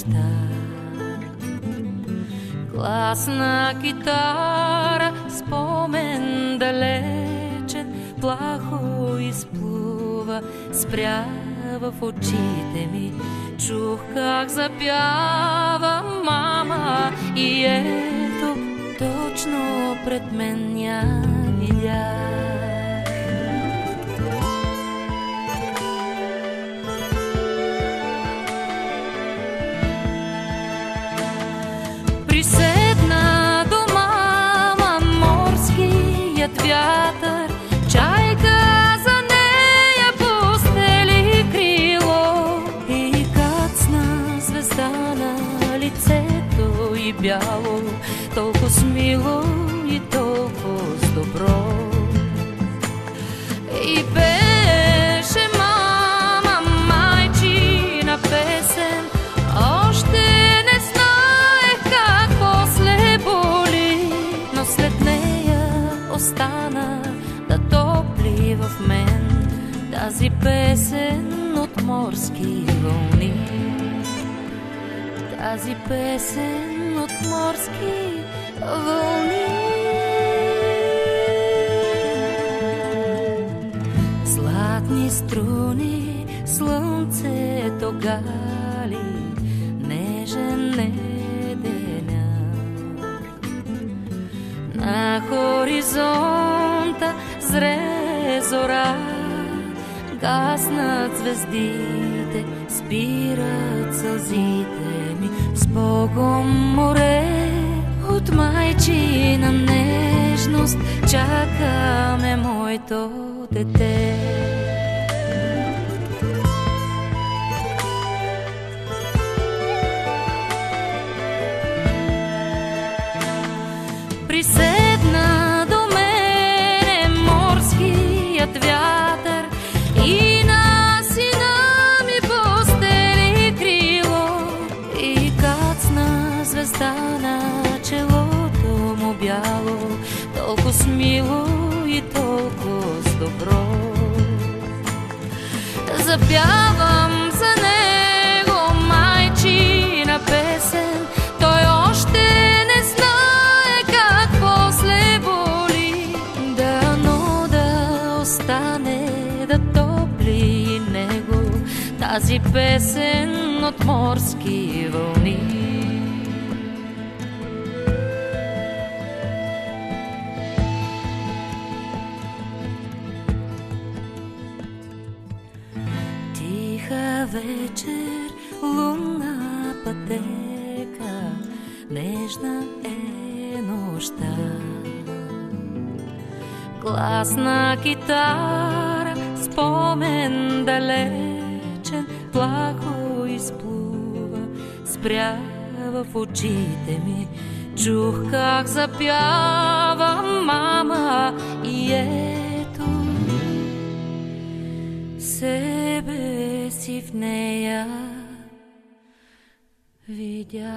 неща. Гласна китара, спомен далечен, плахо изплува, спря в очите ми. Чух как запява мама и ето точно пред мен я видях. Приседна до мама морският вятър, чайка за нея постели крило и кацна звезда на лицето и бяло, толкова смило и толкова добро. И беше мама майчина песен, още не знаех как после боли, но след нея остана да топли в мен тази песен от морски вълни. Тази песен от морски вълни. Златни струни, слънцето гали, нежен е деня. На хоризонта зре зора, гаснат звездите, спират сълзите ми. С Богом море, от майчина нежност чакаме моето дете. Приседна до мене морският вятър и на сина ми постели крило и кацна звезда на челото му бяло, толкова смило и толкова добро. Запявам за него майчина песен, той още не знае как после боли. Дано да остане да топли него тази песен от морски вълни. Тиха вечер, лунна пътека, нежна е нощта. Гласна китара, спомен далечен, плахо изплува, спря в очите ми. Чух как запява мама и ето себе си в нея видя.